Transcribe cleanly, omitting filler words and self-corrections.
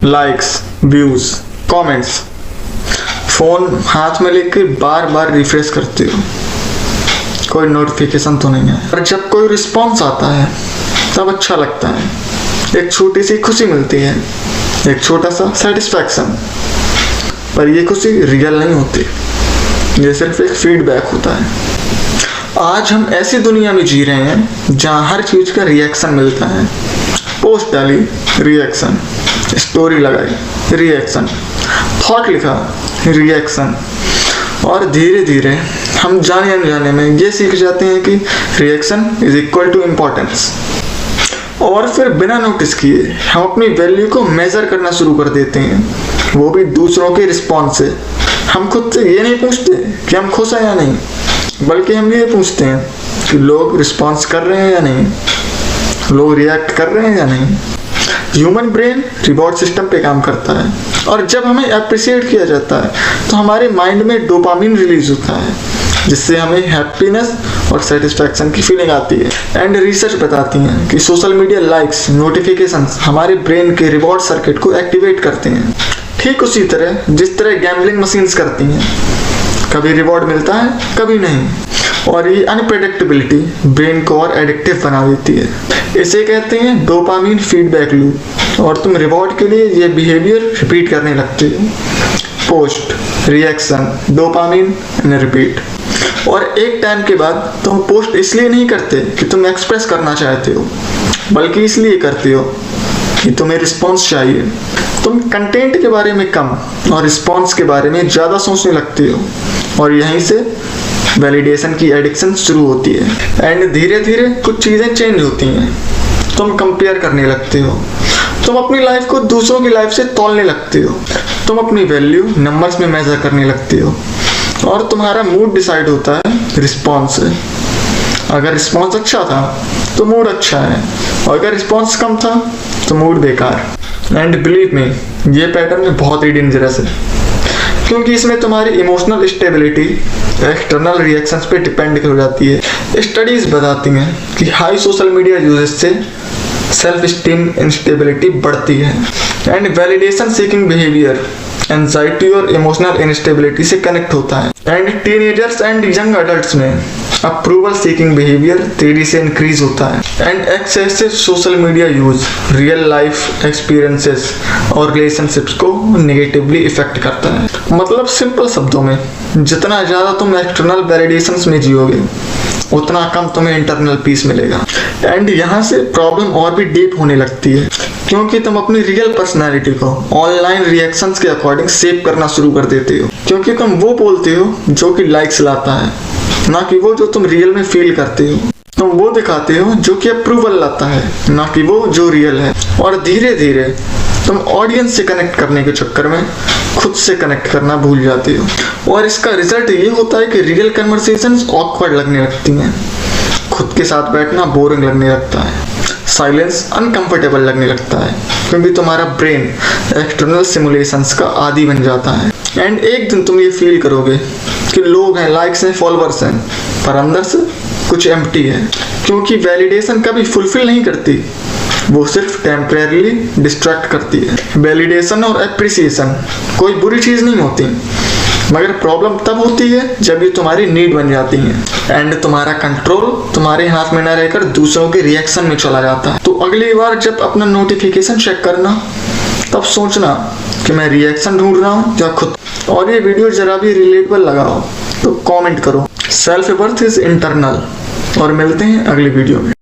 Likes, views, comments, phone हाथ में लेकर बार बार रिफ्रेश करते हो, कोई नोटिफिकेशन तो नहीं है। और जब कोई रिस्पॉन्स आता है तब अच्छा लगता है, एक छोटी सी खुशी मिलती है, एक छोटा सा सेटिस्फैक्शन। पर ये खुशी रियल नहीं होती, ये सिर्फ एक फीडबैक होता है। आज हम ऐसी दुनिया में जी रहे हैं जहाँ हर चीज का रिएक्शन मिलता है। पोस्ट डाली, रिएक्शन, स्टोरी लगाई, रिएक्शन, थॉट लिखा, रिएक्शन। और धीरे धीरे हम जाने अनजाने में ये सीख जाते हैं कि reaction is equal to importance. और फिर बिना नोटिस किए हम अपनी वैल्यू को मेजर करना शुरू कर देते हैं, वो भी दूसरों के रिस्पॉन्स से। हम खुद से ये नहीं पूछते कि हम खुश हैं या नहीं, बल्कि हम ये पूछते हैं कि लोग रिस्पॉन्स कर रहे हैं या नहीं, लोग रिएक्ट कर रहे हैं या नहीं। ह्यूमन ब्रेन रिवॉर्ड सिस्टम पे काम करता है, और जब हमें अप्रिशिएट किया जाता है तो हमारे माइंड में डोपामिन रिलीज होता है, जिससे हमें हैप्पीनेस और सेटिस्फैक्शन की फीलिंग आती है। एंड रिसर्च बताती है कि सोशल मीडिया लाइक्स, नोटिफिकेशंस हमारे ब्रेन के रिवॉर्ड सर्किट को एक्टिवेट करते हैं, ठीक उसी तरह जिस तरह गैम्बलिंग मशीन्स करती हैं। कभी रिवॉर्ड मिलता है, कभी नहीं। और ये अनप्रेडिक्टेबिलिटी ब्रेन को और एडिक्टिव बना देती है। इसे कहते हैं डोपामिन फीडबैक लूप, और तुम रिवॉर्ड के लिए ये बिहेवियर रिपीट करने लगते हो। Post, reaction, dopamine and repeat. और एक टाइम के बाद तुम पोस्ट इसलिए नहीं करते कि तुम एक्सप्रेस करना चाहते हो, बल्कि इसलिए करते हो कि तुम्हें रिस्पॉन्स चाहिए। तुम कंटेंट के बारे में कम और रिस्पॉन्स के बारे में ज़्यादा सोचने लगते हो, और यहीं से वैलिडेशन की एडिक्शन शुरू होती है। एंड धीरे धीरे कुछ चीज़ें चेंज होती हैं। तुम कंपेयर करने लगते हो, तुम अपनी लाइफ को दूसरों की लाइफ से तौलने लगते हो, तुम अपनी वैल्यू नंबर्स में मेजर करने लगते हो, और तुम्हारा मूड डिसाइड होता है रिस्पॉन्स से। अगर रिस्पॉन्स अच्छा था तो मूड अच्छा है, और अगर रिस्पॉन्स कम था तो मूड बेकार। एंड बिलीव मी, ये पैटर्न बहुत ही डेंजरस है, क्योंकि इसमें तुम्हारी इमोशनल स्टेबिलिटी एक्सटर्नल रिएक्शंस पे डिपेंड हो जाती है। स्टडीज बताती हैं कि हाई सोशल मीडिया यूजेस से सेल्फ स्टीम इंस्टेबिलिटी बढ़ती है, and validation seeking behaviour anxiety और इमोशनल इंस्टेबिलिटी से कनेक्ट होता है। And teenagers and young adults में अप्रूवल सीकिंग बिहेवियर तेजी से इंक्रीज होता है। And excessive social media use real life experiences और रिलेशनशिप्स को नेगेटिवली इफेक्ट करता है। मतलब सिंपल शब्दों में, जितना ज़्यादा तुम एक्सटर्नल वैलिडेशंस में जियोगे, उतना कम तुम्हें इंटरनल पीस मिलेगा। एंड यहाँ से प्रॉब्लम और भी डीप होने लगती है, क्योंकि तुम अपनी रियल पर्सनैलिटी को ऑनलाइन रिएक्शंस के अकॉर्डिंग शेप करना शुरू कर देते हो। क्योंकि तुम वो बोलते हो जो कि लाइक्स लाता है, ना कि वो जो तुम रियल में फील करते हो। तुम वो दिखाते हो जो कि अप्रूवल लाता है, ना कि वो जो रियल है। और धीरे धीरे तुम ऑडियंस से कनेक्ट करने के चक्कर में खुद से कनेक्ट करना भूल जाते हो, और इसका रिजल्ट ये होता है कि रियल कन्वर्सेशंस ऑकवर्ड लगने लगती हैं, खुद के साथ बैठना बोरिंग लगने लगता है, साइलेंस अनकंफर्टेबल लगने लगता है, क्योंकि तुम्हारा ब्रेन एक्सटर्नल सिमुलेशंस का आदी बन जाता है। एंड एक दिन तुम ये फील करोगे कि लोग हैं, लाइक्स हैं, फॉलोअर्स हैं, पर अंदर से कुछ एम्प्टी है, क्योंकि वैलिडेशन कभी फुलफिल नहीं करती, वो सिर्फ टेम्परेरीली डिस्ट्रैक्ट करती है। वैलिडेशन और एप्रिसिएशन कोई बुरी चीज़ नहीं होती, मगर प्रॉब्लम तब होती है जब ये तुम्हारी नीड बन जाती है, एंड तुम्हारा कंट्रोल तुम्हारे हाथ में न रहकर दूसरों के रिएक्शन में चला जाता है। तो अगली बार जब अपना नोटिफिकेशन चेक करना, तब सोचना कि मैं रिएक्शन ढूंढ रहा हूँ या खुद। और ये वीडियो जरा भी रिलेटेबल लगा हो तो कमेंट करो। Self worth is internal. और मिलते हैं अगली वीडियो में।